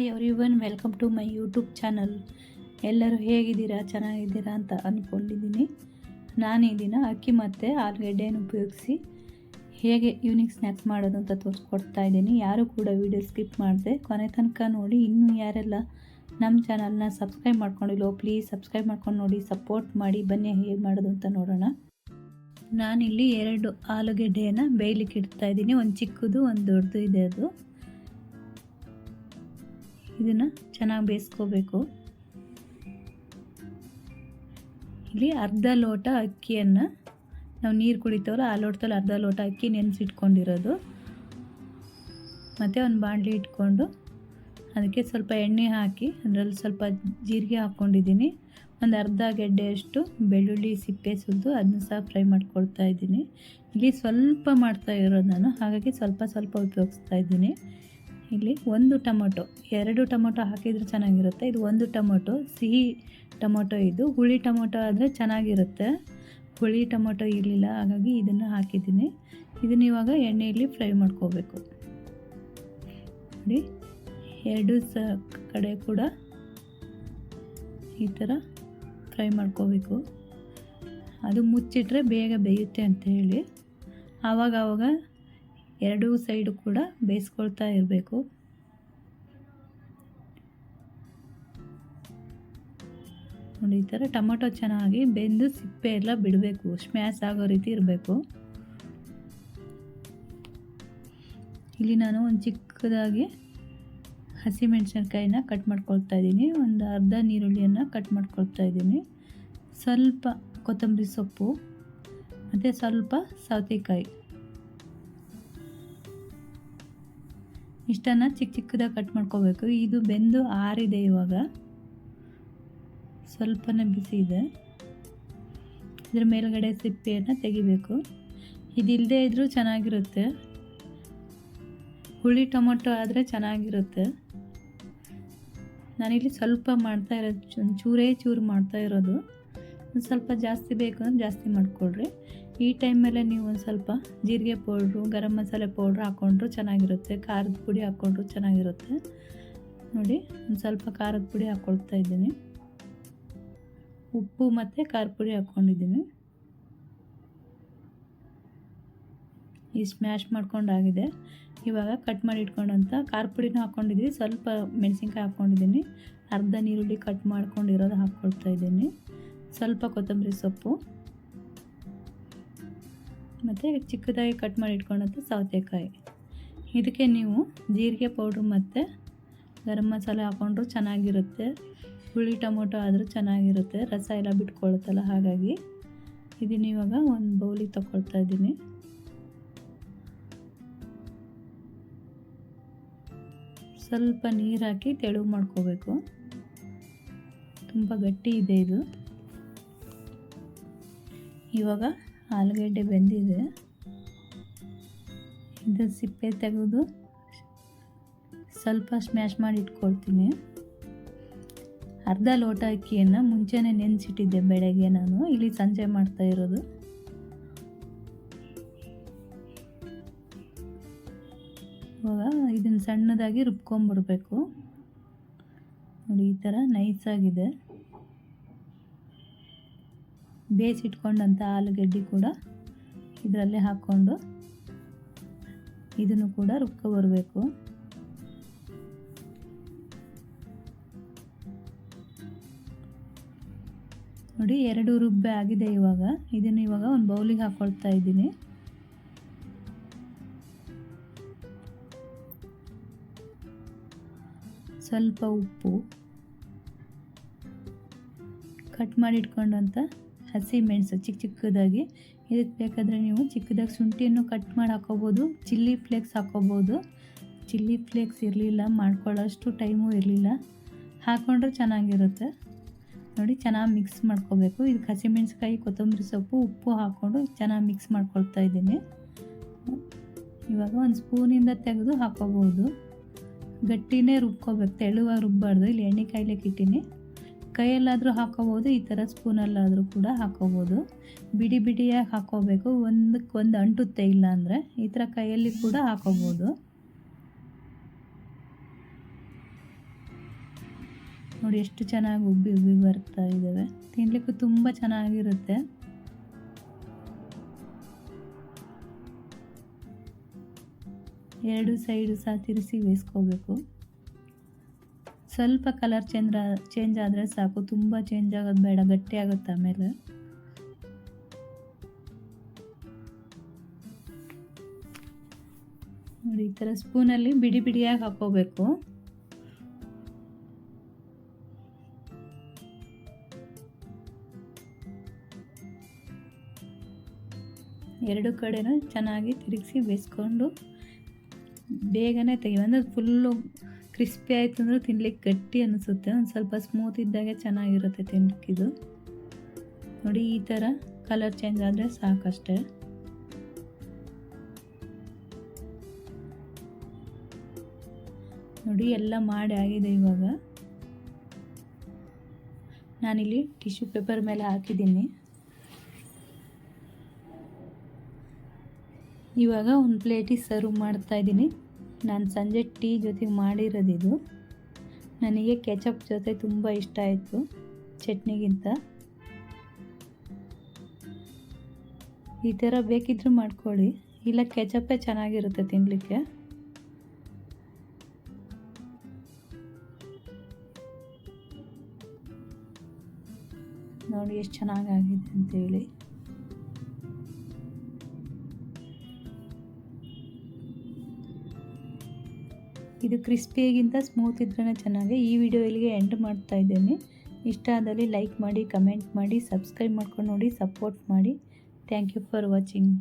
Hi everyone, welcome to my YouTube channel. ಎಲ್ಲರೂ ಹೇಗಿದ್ದೀರಾ? ಚೆನ್ನಾಗಿದ್ದೀರಾ ಅಂತ ಅಂದ್ಕೊಂಡಿದ್ದೀನಿ. ನಾನು ಈ ದಿನ ಅಕ್ಕಿ ಮತ್ತು ಆಲೂಗಡ್ಡೆಯನ್ನು ಉಪಯೋಗಿಸಿ ಹೇಗೆ ಈವ್ನಿಂಗ್ ಸ್ನ್ಯಾಕ್ಸ್ ಮಾಡೋದು ಅಂತ ತೋರಿಸ್ಕೊಡ್ತಾ ಇದ್ದೀನಿ. ಯಾರು ಕೂಡ ವಿಡಿಯೋ ಸ್ಕಿಪ್ ಮಾಡಿದೆ ಕೊನೆ ತನಕ ನೋಡಿ. ಇನ್ನೂ ಯಾರೆಲ್ಲ ನಮ್ಮ ಚಾನಲ್ನ ಸಬ್ಸ್ಕ್ರೈಬ್ ಮಾಡ್ಕೊಂಡಿಲ್ಲೋ ಪ್ಲೀಸ್ ಸಬ್ಸ್ಕ್ರೈಬ್ ಮಾಡ್ಕೊಂಡು ನೋಡಿ, ಸಪೋರ್ಟ್ ಮಾಡಿ. ಬನ್ನಿ ಹೇಗೆ ಮಾಡೋದು ಅಂತ ನೋಡೋಣ. ನಾನಿಲ್ಲಿ 2 ಆಲೂಗೆಡ್ಡೆಯನ್ನು ಬೇಯಲಿಕ್ಕೆ ಇಡ್ತಾ ಇದ್ದೀನಿ. ಒಂದು ಚಿಕ್ಕದು, ಒಂದು ದೊಡ್ಡದು ಇದೆ. ಅದು ಇದನ್ನು ಚೆನ್ನಾಗಿ ಬೇಯಿಸ್ಕೋಬೇಕು. ಇಲ್ಲಿ ಅರ್ಧ ಲೋಟ ಅಕ್ಕಿಯನ್ನು ನಾವು ನೀರು ಕುಡಿತೇವಲ್ಲ ಆ ಲೋಟದಲ್ಲಿ ಅರ್ಧ ಲೋಟ ಅಕ್ಕಿ ನೆನೆಸಿಟ್ಕೊಂಡಿರೋದು. ಮತ್ತು ಒಂದು ಬಾಣಲಿ ಇಟ್ಕೊಂಡು ಅದಕ್ಕೆ ಸ್ವಲ್ಪ ಎಣ್ಣೆ ಹಾಕಿ ಅದರಲ್ಲಿ ಸ್ವಲ್ಪ ಜೀರಿಗೆ ಹಾಕ್ಕೊಂಡಿದ್ದೀನಿ. ಒಂದು ಅರ್ಧ ಗೆಡ್ಡೆಯಷ್ಟು ಬೆಳ್ಳುಳ್ಳಿ ಸಿಪ್ಪೆ ಸುಲಿದು ಅದನ್ನ ಸಹ ಫ್ರೈ ಮಾಡ್ಕೊಳ್ತಾ ಇದ್ದೀನಿ. ಇಲ್ಲಿ ಸ್ವಲ್ಪ ಮಾಡ್ತಾ ಇರೋದು ನಾನು, ಹಾಗಾಗಿ ಸ್ವಲ್ಪ ಸ್ವಲ್ಪ ಉಪಯೋಗಿಸ್ತಾ ಇದ್ದೀನಿ. ಇಲ್ಲಿ 1 ಟೊಮೊಟೊ, 2 ಟೊಮೊಟೊ ಹಾಕಿದರೆ ಚೆನ್ನಾಗಿರುತ್ತೆ. ಇದು 1 ಟೊಮೊಟೊ, ಸಿಹಿ ಟೊಮೊಟೊ. ಇದು ಹುಳಿ ಟೊಮೊಟೊ ಆದರೆ ಚೆನ್ನಾಗಿರುತ್ತೆ. ಹುಳಿ ಟೊಮೊಟೊ ಇರಲಿಲ್ಲ, ಹಾಗಾಗಿ ಇದನ್ನು ಹಾಕಿದ್ದೀನಿ. ಇದನ್ನು ಇವಾಗ ಎಣ್ಣೆಯಲ್ಲಿ ಫ್ರೈ ಮಾಡ್ಕೋಬೇಕು. ನೋಡಿ, 2 ಕಡೆ ಕೂಡ ಈ ಥರ ಫ್ರೈ ಮಾಡ್ಕೋಬೇಕು. ಅದು ಮುಚ್ಚಿಟ್ರೆ ಬೇಗ ಬೇಯುತ್ತೆ ಅಂತ ಹೇಳಿ ಆವಾಗ 2 ಸೈಡು ಕೂಡ ಬೇಯಿಸ್ಕೊಳ್ತಾ ಇರಬೇಕು. ನೋಡಿ, ಈ ಥರ ಟೊಮೊಟೊ ಚೆನ್ನಾಗಿ ಬೆಂದು ಸಿಪ್ಪೆ ಎಲ್ಲ ಬಿಡಬೇಕು, ಸ್ಮ್ಯಾಶ್ ಆಗೋ ರೀತಿ ಇರಬೇಕು. ಇಲ್ಲಿ ನಾನು ಒಂದು ಚಿಕ್ಕದಾಗಿ ಹಸಿಮೆಣಸಿನ್ಕಾಯಿನ ಕಟ್ ಮಾಡ್ಕೊಳ್ತಾ ಇದ್ದೀನಿ. ಒಂದು ಅರ್ಧ ಈರುಳ್ಳಿಯನ್ನು ಕಟ್ ಮಾಡ್ಕೊಳ್ತಾ ಇದ್ದೀನಿ. ಸ್ವಲ್ಪ ಕೊತ್ತಂಬರಿ ಸೊಪ್ಪು ಮತ್ತು ಸ್ವಲ್ಪ ಸೌತೆಕಾಯಿ ಇಷ್ಟನ್ನು ಚಿಕ್ಕದಾಗಿ ಕಟ್ ಮಾಡ್ಕೋಬೇಕು. ಇದು ಬೆಂದು ಆರಿದೆ, ಇವಾಗ ಸ್ವಲ್ಪನೇ ಬಿಸಿ ಇದೆ. ಇದ್ರ ಮೇಲ್ಗಡೆ ಸಿಪ್ಪೆಯನ್ನು ತೆಗಿಬೇಕು. ಇದಿಲ್ಲದೆ ಇದ್ರೂ ಚೆನ್ನಾಗಿರುತ್ತೆ. ಹುಳಿ ಟೊಮೊಟೊ ಆದರೆ ಚೆನ್ನಾಗಿರುತ್ತೆ. ನಾನಿಲ್ಲಿ ಸ್ವಲ್ಪ ಮಾಡ್ತಾ ಇರೋದು, ಚೂರು ಮಾಡ್ತಾ ಇರೋದು. ಒಂದು ಸ್ವಲ್ಪ ಜಾಸ್ತಿ ಬೇಕು ಅಂದರೆ ಜಾಸ್ತಿ ಮಾಡಿಕೊಡ್ರಿ. ಈ ಟೈಮಲ್ಲೇ ನೀವು ಒಂದು ಸ್ವಲ್ಪ ಜೀರಿಗೆ ಪೌಡ್ರು, ಗರಂ ಮಸಾಲೆ ಪೌಡ್ರ್ ಹಾಕ್ಕೊಂಡ್ರು ಚೆನ್ನಾಗಿರುತ್ತೆ. ಖಾರದ ಪುಡಿ ಹಾಕ್ಕೊಂಡ್ರು ಚೆನ್ನಾಗಿರುತ್ತೆ. ನೋಡಿ, ಒಂದು ಸ್ವಲ್ಪ ಖಾರದ ಪುಡಿ ಹಾಕ್ಕೊಳ್ತಾ ಇದ್ದೀನಿ. ಉಪ್ಪು ಮತ್ತು ಖಾರದ ಪುಡಿ ಹಾಕ್ಕೊಂಡಿದ್ದೀನಿ. ಈ ಸ್ಮ್ಯಾಶ್ ಮಾಡ್ಕೊಂಡಾಗಿದೆ. ಇವಾಗ ಕಟ್ ಮಾಡಿ ಇಟ್ಕೊಂಡಂಥ ಖಾರದ ಪುಡಿನೂ ಹಾಕ್ಕೊಂಡಿದ್ದೀನಿ. ಸ್ವಲ್ಪ ಮೆಣಸಿನ್ಕಾಯಿ ಹಾಕ್ಕೊಂಡಿದ್ದೀನಿ. ಅರ್ಧ ಈರುಳ್ಳಿ ಕಟ್ ಮಾಡ್ಕೊಂಡಿರೋದು ಹಾಕ್ಕೊಳ್ತಾ ಇದ್ದೀನಿ. ಸ್ವಲ್ಪ ಕೊತ್ತಂಬರಿ ಸೊಪ್ಪು ಮತ್ತು ಚಿಕ್ಕದಾಗಿ ಕಟ್ ಮಾಡಿ ಇಟ್ಕೊಂಡಂಥ ಸೌತೆಕಾಯಿ. ಇದಕ್ಕೆ ನೀವು ಜೀರಿಗೆ ಪೌಡ್ರು ಮತ್ತು ಗರಂ ಮಸಾಲೆ ಹಾಕ್ಕೊಂಡ್ರು ಚೆನ್ನಾಗಿರುತ್ತೆ. ಹುಳಿ ಟೊಮೊಟೊ ಆದರೂ ಚೆನ್ನಾಗಿರುತ್ತೆ, ರಸ ಎಲ್ಲ ಬಿಟ್ಕೊಳುತ್ತಲ್ಲ. ಹಾಗಾಗಿ ಇದನ್ನು ಇವಾಗ ಒಂದು ಬೌಲಿಗೆ ತಗೊಳ್ತಾ ಇದ್ದೀನಿ. ಸ್ವಲ್ಪ ನೀರು ಹಾಕಿ ತೆಳು ಮಾಡ್ಕೋಬೇಕು. ತುಂಬ ಗಟ್ಟಿ ಇದೆ ಇದು. ಇವಾಗ ಆಲೂಗಡ್ಡೆ ಬೆಂದಿದೆ. ಇದು ಸಿಪ್ಪೆ ತೆಗೆದು ಸ್ವಲ್ಪ ಸ್ಮ್ಯಾಶ್ ಮಾಡಿ ಇಟ್ಕೊಳ್ತೀನಿ. ಅರ್ಧ ಲೋಟ ಅಕ್ಕಿಯನ್ನು ಮುಂಚೆನೇ ನೆನೆಸಿಟ್ಟಿದ್ದೆ ಬೆಳಗ್ಗೆ. ನಾನು ಇಲ್ಲಿ ಸಂಜೆ ಮಾಡ್ತಾ ಇರೋದು. ಇವಾಗ ಇದನ್ನು ಸಣ್ಣದಾಗಿ ರುಬ್ಕೊಂಡ್ಬರ್ಬೇಕು. ನೋಡಿ, ಈ ಥರ ನೈಸಾಗಿದೆ. ಬೇಯಿಸಿಟ್ಕೊಂಡಂಥ ಆಲೂಗಡ್ಡೆ ಕೂಡ ಇದರಲ್ಲೇ ಹಾಕ್ಕೊಂಡು ಇದನ್ನು ಕೂಡ ರುಬ್ಕೊಬರಬೇಕು. ನೋಡಿ, 2 ರುಬ್ಬೆ ಆಗಿದೆ. ಇವಾಗ ಇದನ್ನು ಒಂದು ಬೌಲಿಗೆ ಹಾಕ್ಕೊಳ್ತಾ ಇದ್ದೀನಿ. ಸ್ವಲ್ಪ ಉಪ್ಪು, ಕಟ್ ಮಾಡಿ ಇಟ್ಕೊಂಡಂಥ ಹಸಿ ಮೆಣಸು ಚಿಕ್ಕದಾಗಿ. ಇದಕ್ಕೆ ಬೇಕಾದರೆ ನೀವು ಚಿಕ್ಕದಾಗಿ ಶುಂಠಿಯನ್ನು ಕಟ್ ಮಾಡಿ ಹಾಕ್ಕೋಬೋದು. ಚಿಲ್ಲಿ ಫ್ಲೇಕ್ಸ್ ಹಾಕ್ಕೋಬೋದು. ಚಿಲ್ಲಿ ಫ್ಲೇಕ್ಸ್ ಇರಲಿಲ್ಲ, ಮಾಡ್ಕೊಳ್ಳೋಷ್ಟು ಟೈಮು ಇರಲಿಲ್ಲ, ಹಾಕ್ಕೊಂಡ್ರೆ ಚೆನ್ನಾಗಿರುತ್ತೆ. ನೋಡಿ, ಚೆನ್ನಾಗಿ ಮಿಕ್ಸ್ ಮಾಡ್ಕೋಬೇಕು. ಇದಕ್ಕೆ ಹಸಿಮೆಣಸಿನ್ಕಾಯಿ, ಕೊತ್ತಂಬರಿ ಸೊಪ್ಪು, ಉಪ್ಪು ಹಾಕ್ಕೊಂಡು ಚೆನ್ನಾಗಿ ಮಿಕ್ಸ್ ಮಾಡ್ಕೊಳ್ತಾ ಇದ್ದೀನಿ. ಇವಾಗ ಒಂದು ಸ್ಪೂನಿಂದ ತೆಗೆದು ಹಾಕ್ಕೋಬೋದು. ಗಟ್ಟಿನೇ ರುಬ್ಕೋಬೇಕು, ತೆಳುವಾಗಿ ರುಬ್ಬಾರ್ದು. ಇಲ್ಲಿ ಎಣ್ಣೆ ಕಾಯ್ಲಿಕ್ಕೆ ಇಟ್ಟಿನಿ. ಕೈಯಲ್ಲಾದರೂ ಹಾಕ್ಕೋಬೋದು, ಈ ಥರ ಸ್ಪೂನಲ್ಲಾದರೂ ಕೂಡ ಹಾಕ್ಕೋಬೋದು. ಬಿಡಿ ಬಿಡಿಯಾಗಿ ಹಾಕ್ಕೋಬೇಕು, ಒಂದಕ್ಕೊಂದು ಅಂಟುತ್ತೆ. ಇಲ್ಲ ಅಂದರೆ ಈ ಥರ ಕೈಯಲ್ಲಿ ಕೂಡ ಹಾಕ್ಕೋಬೋದು. ನೋಡಿ ಎಷ್ಟು ಚೆನ್ನಾಗಿ ಉಬ್ಬಿ ಉಬ್ಬಿ ಬರ್ತಾ ಇದ್ದಾವೆ. ತಿನ್ನಲಿಕ್ಕೂ ತುಂಬ ಚೆನ್ನಾಗಿರುತ್ತೆ. ಎರಡು ಸೈಡು ಸಹ ತಿರುಗಿಸಿ ಬೇಯಿಸ್ಕೋಬೇಕು. ಸ್ವಲ್ಪ ಕಲರ್ ಚೇಂಜ್ ಆದರೆ ಸಾಕು, ತುಂಬ ಚೇಂಜ್ ಆಗೋದು ಬೇಡ, ಗಟ್ಟಿ ಆಗುತ್ತೆ ಆಮೇಲೆ. ನೋಡಿ ಈ ಥರ ಸ್ಪೂನಲ್ಲಿ ಬಿಡಿ ಬಿಡಿಯಾಗಿ ಹಾಕೋಬೇಕು. ಎರಡು ಕಡೆನೂ ಚೆನ್ನಾಗಿ ತಿರುಗಿಸಿ ಬೇಯಿಸ್ಕೊಂಡು ಬೇಗನೆ ತೆಗಿಬೇಕು. ಅಂದರೆ ಫುಲ್ಲು ಕ್ರಿಸ್ಪಿ ಆಯಿತು ಅಂದರೆ ತಿನ್ಲಿಕ್ಕೆ ಗಟ್ಟಿ ಅನಿಸುತ್ತೆ. ಒಂದು ಸ್ವಲ್ಪ ಸ್ಮೂತ್ ಇದ್ದಾಗೆ ಚೆನ್ನಾಗಿರುತ್ತೆ ತಿನ್ಲಿಕ್ಕಿದು. ನೋಡಿ ಈ ಥರ ಕಲರ್ ಚೇಂಜ್ ಆದರೆ ಸಾಕಷ್ಟೇ. ನೋಡಿ ಎಲ್ಲ ಮಾಡಿ ಆಗಿದೆ. ಇವಾಗ ನಾನಿಲ್ಲಿ ಟಿಶ್ಯೂ ಪೇಪರ್ ಮೇಲೆ ಹಾಕಿದ್ದೀನಿ. ಇವಾಗ ಒಂದು ಪ್ಲೇಟಿಗೆ ಸರ್ವ್ ಮಾಡ್ತಾಯಿದ್ದೀನಿ. ನಾನು ಸಂಜೆ ಟೀ ಜೊತೆಗೆ ಮಾಡಿರೋದಿದು. ನನಗೆ ಕೆಚಪ್ ಜೊತೆ ತುಂಬ ಇಷ್ಟ ಆಯಿತು ಚಟ್ನಿಗಿಂತ. ಈ ಥರ ಬೇಕಿದ್ರೂ ಮಾಡ್ಕೊಳ್ಳಿ, ಇಲ್ಲ ಕೆಚಪ್ಪೇ ಚೆನ್ನಾಗಿರುತ್ತೆ ತಿನ್ನಲಿಕ್ಕೆ. ನೋಡಿ ಎಷ್ಟು ಚೆನ್ನಾಗಾಗಿದೆ ಅಂತೇಳಿ. ಇದು ಕ್ರಿಸ್ಪಿಗಿಂತ ಸ್ಮೂತ್ ಇದ್ರೇ ಚೆನ್ನಾಗಿ. ಈ ವಿಡಿಯೋ ಇಲ್ಲಿಗೆ ಎಂಡ್ ಮಾಡ್ತಾ ಇದ್ದೇನೆ. ಇಷ್ಟ ಆದಲ್ಲಿ ಲೈಕ್ ಮಾಡಿ, ಕಮೆಂಟ್ ಮಾಡಿ, ಸಬ್ಸ್ಕ್ರೈಬ್ ಮಾಡ್ಕೊಂಡು ನೋಡಿ, ಸಪೋರ್ಟ್ ಮಾಡಿ. Thank you for watching.